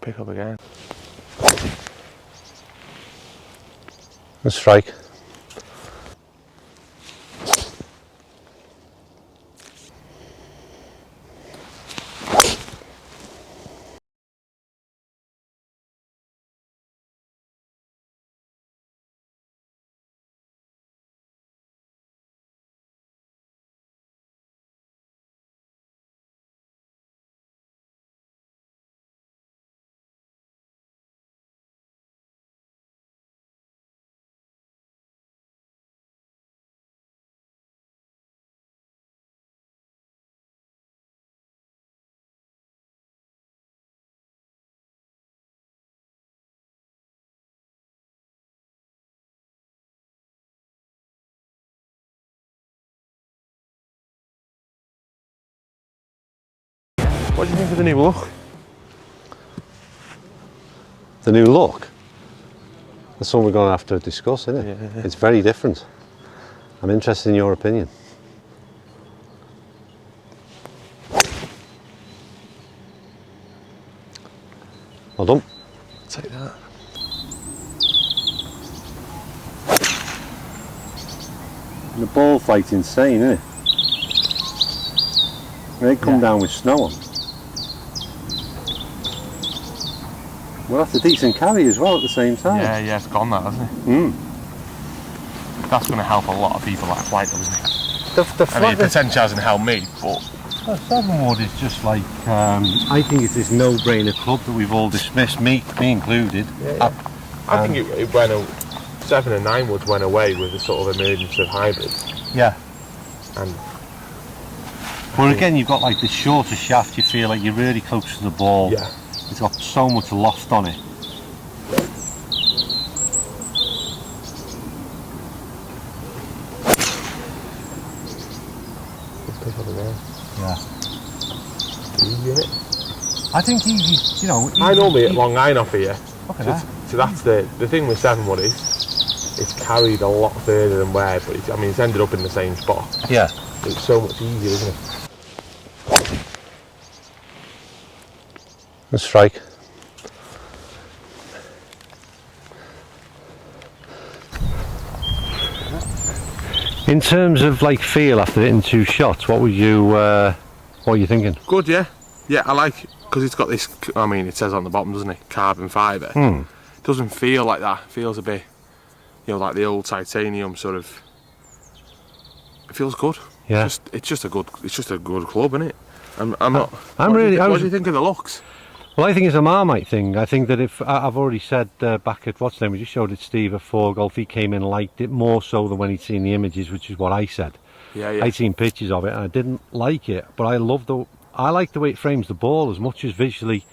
Pick up again. And strike. What do you think of the new look? The new look? That's something we're going to have to discuss, isn't it? Yeah. It's very different. I'm interested in your opinion. Well done. Take that. The ball flight's insane, isn't it? They come down with snow on. Well, that's a decent carry as well at the same time. Yeah, it's gone that, hasn't it? That's going to help a lot of people that flight, though, isn't it? I mean, potentially hasn't helped me, but... Well, 7 wood is just like, I think it's this no-brainer club that we've all dismissed, me included. Yeah. I think it went, 7 and 9 woods went away with the sort of emergence of hybrids. Yeah. And well, again, you've got like the shorter shaft, you feel like you're really close to the ball. Yeah. It's got so much loft on it. pick up again. Yeah. Easy, innit? I think easy, you know. Easy, I normally hit long iron off here. Look at that. So that's the thing with 7 wood is, it's carried a lot further than where, but it's, I mean, it's ended up in the same spot. Yeah. It's so much easier, isn't it? And strike. In terms of like feel after hitting 2 shots, what would you, what are you thinking? Good, yeah. Yeah, I like, because it's got this, I mean, it says on the bottom, doesn't it? Carbon fibre. It doesn't feel like that. It feels a bit, you know, like the old titanium sort of. It feels good. Yeah. It's just a good club, isn't it? I'm not. I'm really. What do you think of the looks? Well, I think it's a Marmite thing. I think that if I've already said back at what's name, we just showed it Steve at 4Golf, he came in and liked it more so than when he'd seen the images, which is what I said. Yeah. I'd seen pictures of it and I didn't like it, but I like the way it frames the ball as much as visually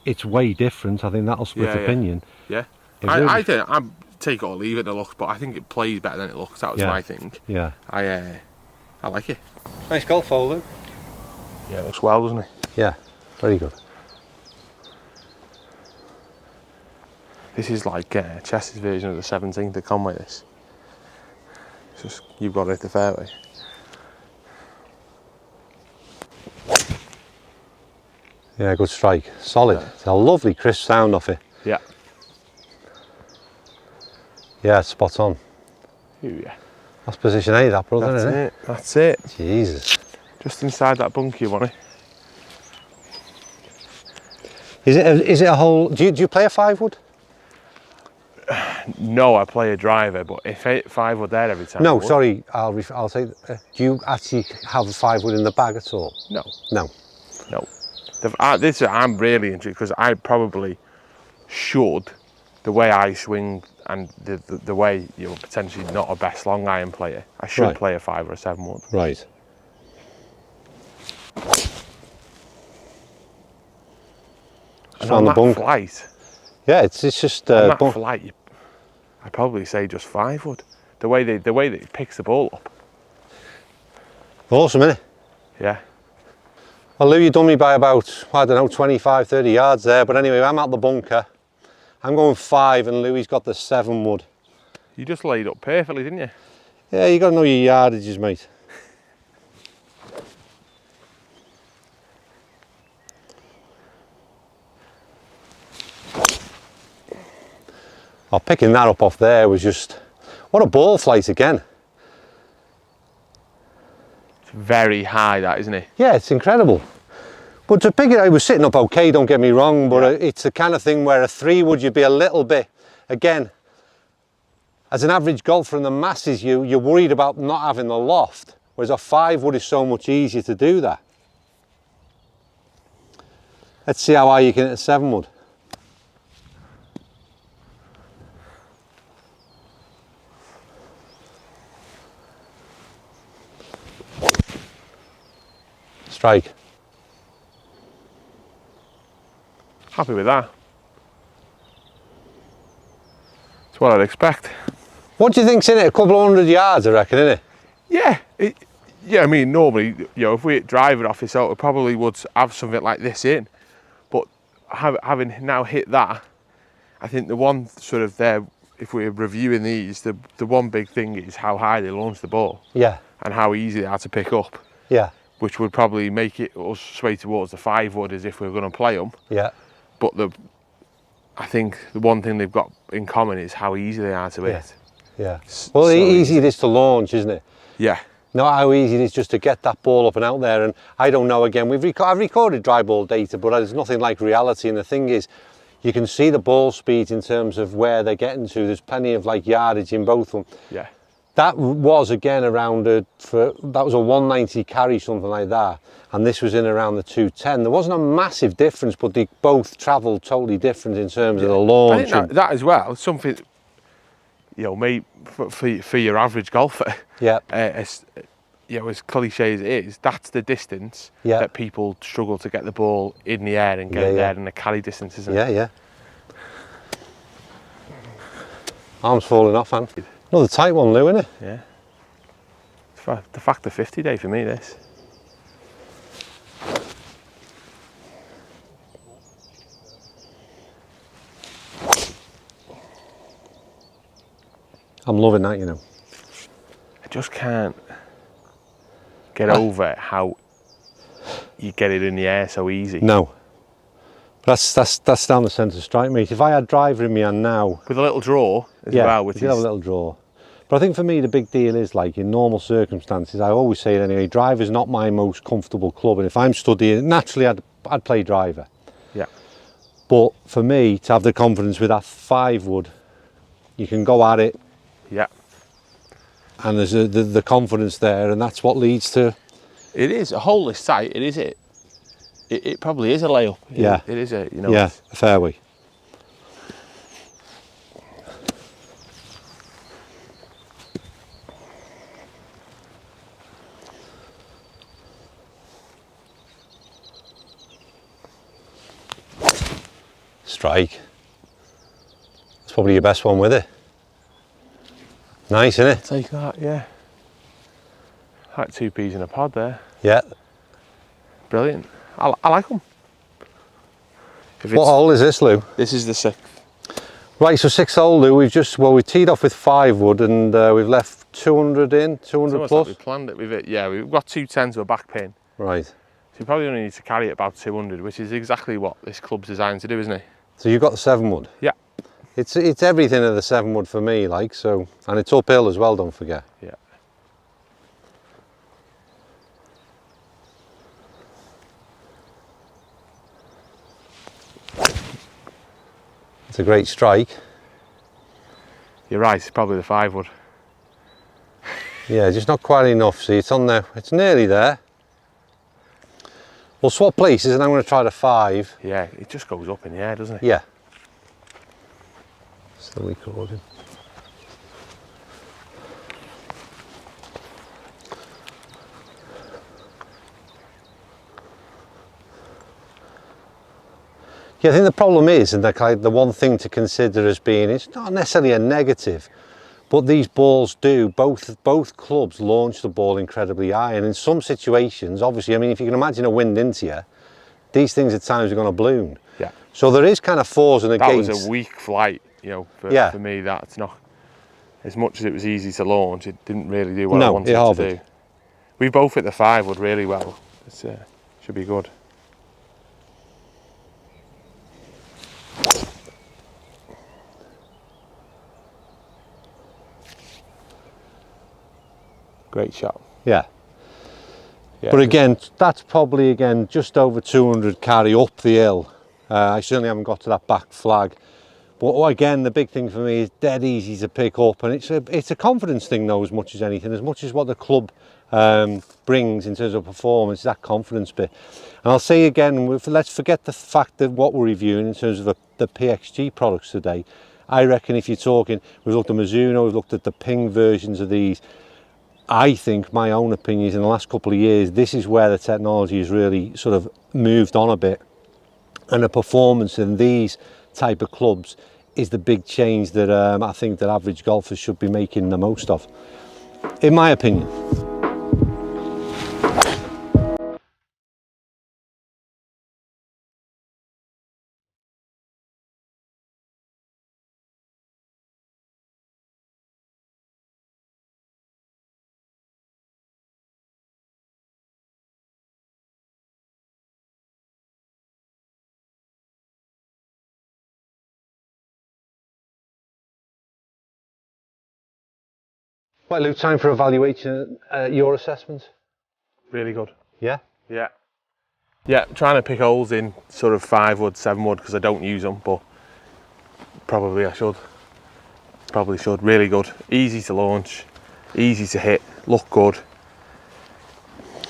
it's way different. I think that'll split opinion. Yeah. I think I'm take it or leave it the looks, but I think it plays better than it looks. That was my thing. Yeah. I like it. Nice golf hole, Luke. Yeah, it looks well, doesn't it? Yeah, very good. This is like Chess's version of the 17th to come with this. It's just, you've got to hit the fairway. Yeah, good strike. Solid. Yeah. It's a lovely crisp sound off it. Yeah. Yeah, spot on. Ooh, yeah. That's position A, that brother, isn't it? That's it. Jesus. Just inside that bunker, you want it. Is it a hole? Do you play a 5 wood? No, I play a driver, but if 5 wood there every time. No, sorry. I'll say. Do you actually have a 5 wood in the bag at all? No. No. No. I'm really interested because I probably should, the way I swing and the way you're potentially not a best long iron player, I should play a 5 or a 7 wood. Right. And on that flight. Yeah, it's just. On that flight, I'd probably say just 5 wood. The way that it picks the ball up. Awesome, isn't it? Yeah. Well, Lou, you done me by about, I don't know, 25, 30 yards there. But anyway, I'm out the bunker. I'm going 5 and Louis got the 7 wood. You just laid up perfectly, didn't you? Yeah, you got to know your yardages, mate. Oh, picking that up off there was just, what a ball flight again. It's very high, that, isn't it? Yeah, it's incredible. But to pick it, I was sitting up okay, don't get me wrong, but it's the kind of thing where a 3-wood, you'd be a little bit, again, as an average golfer in the masses, you're worried about not having the loft, whereas a 5-wood is so much easier to do that. Let's see how high you can hit a 7-wood. Strike. Happy with that. That's what I'd expect. What do you think's in it? A couple of 100 yards, I reckon, isn't it? Yeah, yeah. I mean, normally, you know, if we drive it off this out, it probably would have something like this in. But having now hit that, I think the one sort of there, if we're reviewing these, the one big thing is how high they launch the ball. Yeah. And how easy they are to pick up. Yeah. Which would probably make it us sway towards the 5-wood as if we were going to play them. Yeah. But I think the one thing they've got in common is how easy they are to hit. Yeah. Well, so easy it is to launch, isn't it? Yeah. Not how easy it is just to get that ball up and out there. And I don't know, again, I've recorded dry ball data, but there's nothing like reality. And the thing is, you can see the ball speeds in terms of where they're getting to. There's plenty of like yardage in both of them. Yeah. That was again around that was a 190 carry, something like that, and this was in around the 210. There wasn't a massive difference, but they both travelled totally different in terms of the launch. I think that as well, something, you know, maybe for your average golfer. Yeah. You know, as cliche as it is, that's the distance that people struggle to get the ball in the air and get it there in the carry distance, isn't it? Yeah. Arms falling off, man. Another tight one, Lou, isn't it? Yeah. It's the factor 50 day for me, this. I'm loving that, you know. I just can't get over how you get it in the air so easy. No. That's down the centre strike, mate. If I had driver in my hand now, with a little draw as well, which is have a little draw. But I think for me the big deal is, like, in normal circumstances, I always say it anyway, driver's not my most comfortable club, and if I'm studying, naturally I'd play driver. Yeah. But for me to have the confidence with that 5-wood, you can go at it. Yeah. And there's the confidence there, and that's what leads to. It is a hole this tight. It is it. It probably is a layup. Yeah. It is a, you know. Yeah, a fairway. Strike. That's probably your best one with it. Nice, isn't it? Take that, yeah. Like 2 peas in a pod there. Yeah. Brilliant. I like them. What hole is this, Lou? This is the 6th. Right, so 6th hole, Lou. We've teed off with 5-wood, and we've left 200 in, 200 plus. Like we planned it with it. Yeah, we've got 210 to a back pin. Right. So you probably only need to carry it about 200, which is exactly what this club's designed to do, isn't it? So you've got the 7-wood? Yeah. It's everything of the 7-wood for me, like, so, and it's uphill as well, don't forget. Yeah. It's a great strike. You're right, it's probably the 5-wood. Yeah, just not quite enough. See, it's on there, it's nearly there. We'll swap places and I'm going to try the 5. Yeah, it just goes up in the air, doesn't it? Yeah. Still recording. Yeah, I think the problem is, and the one thing to consider as being, it's not necessarily a negative, but these balls do, both clubs launch the ball incredibly high, and in some situations, obviously, I mean, if you can imagine a wind into you, these things at times are going to balloon. Yeah. So there is kind of fours and against. That was a weak flight, you know, for me. That's not, as much as it was easy to launch, it didn't really do what I wanted it to do. We both hit the 5-wood really well. It should be good. Great shot. Yeah. Yeah, But again, that's probably, again, just over 200 carry up the hill. I certainly haven't got to that back flag. But again, the big thing for me is dead easy to pick up, and it's a confidence thing though, as much as anything, as much as what the club brings in terms of performance, that confidence bit. And I'll say again, let's forget the fact that what we're reviewing in terms of the PXG products today. I reckon if you're talking, we've looked at Mizuno, we've looked at the Ping versions of these. I think, my own opinion is, in the last couple of years, this is where the technology has really sort of moved on a bit, and the performance in these type of clubs is the big change that I think that average golfers should be making the most of, in my opinion. Right, Lou, time for evaluation. Your assessment? Really good. Yeah? Yeah. Yeah, trying to pick holes in sort of 5 wood, 7 wood, because I don't use them, but probably I should. Probably should. Really good. Easy to launch, easy to hit, look good.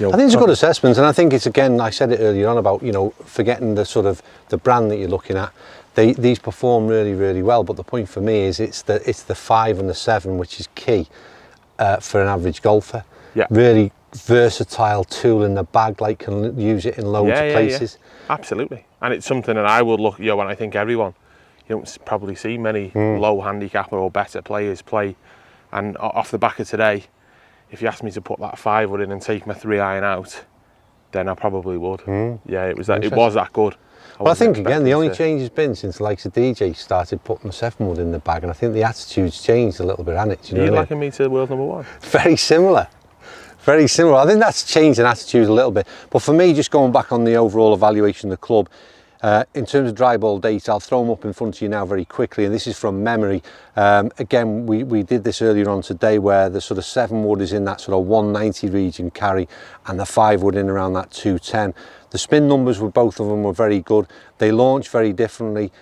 You know, I think it's a good assessment, and I think it's, again, I said it earlier on about, you know, forgetting the sort of the brand that you're looking at. These perform really, really well, but the point for me is it's the 5 and the 7 which is key for an average golfer. Yeah. Really versatile tool in the bag, like can use it in loads of places. Yeah. Absolutely, and it's something that I would look, you know, when I think everyone, you don't probably see many low handicapper or better players play, and off the back of today, if you asked me to put that 5 wood in and take my 3-iron out, then I probably would. Yeah, it was that good. Well, I think again the only change has been since the likes of DJ started putting the 7 wood in the bag, and I think the attitude's changed a little bit, hasn't it? Do you know what I mean? Liking me to world number 1? Very similar. Very similar. I think that's changed an attitude a little bit. But for me, just going back on the overall evaluation of the club, in terms of dry ball data, I'll throw them up in front of you now very quickly, and this is from memory. Again, we did this earlier on today, where the sort of 7 wood is in that sort of 190 region carry, and the 5 wood in around that 210. The spin numbers with both of them were very good. They launch very differently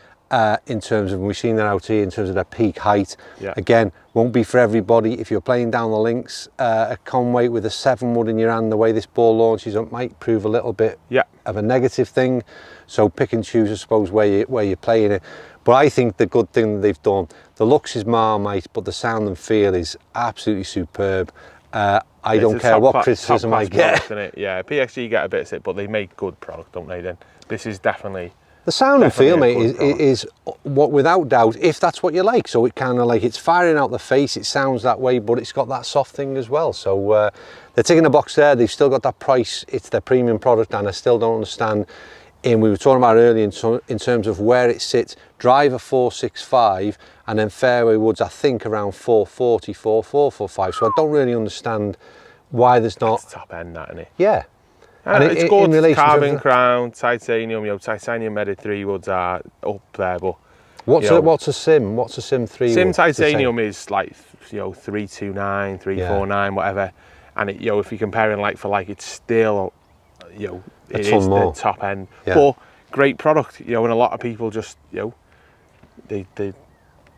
in terms of, we've seen that out here, in terms of their peak height. Yeah. Again, won't be for everybody. If you're playing down the links at Conway with a 7 wood in your hand, the way this ball launches, it might prove a little bit of a negative thing. So pick and choose, I suppose, where you're playing it. But I think the good thing that they've done, the looks is Marmite, but the sound and feel is absolutely superb. I don't care what criticism I get. Product, yeah, PXG get a bit sick, but they make good product, don't they? Then this is definitely. The sound and feel, mate, is what, without doubt, if that's what you like. So it kind of like, it's firing out the face, it sounds that way, but it's got that soft thing as well. So they're ticking the box there. They've still got that price. It's their premium product, and I still don't understand. And we were talking about earlier in terms of where it sits. Driver 465, and then fairway woods, I think, around 440, 445. So I don't really understand why there's not. It's top end, that, isn't it? Yeah. And it's good. Carbon crown, titanium, you know, titanium medded 3 woods are up there, but what's a SiM? What's a SiM 3 wood? SiM titanium is like, you know, 329, 349, whatever. And it, you know, if you're comparing like for like, it's still, you know, it is the top end. Yeah. But great product, you know, and a lot of people just, you know,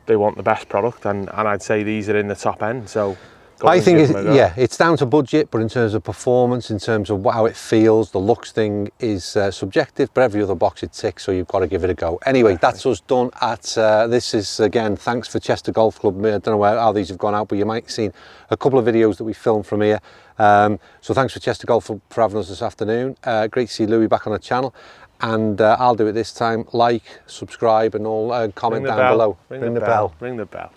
they want the best product, and I'd say these are in the top end. So I think it's down to budget, but in terms of performance, in terms of how it feels, the looks thing is subjective, but every other box it ticks, so you've got to give it a go. Anyway, that's us done at, this is, again, thanks for Chester Golf Club. I don't know how these have gone out, but you might have seen a couple of videos that we filmed from here. So thanks for Chester Golf Club for having us this afternoon. Great to see Louis back on the channel. And I'll do it this time. Like, subscribe, and all. Comment down below. Ring the bell. Ring the bell.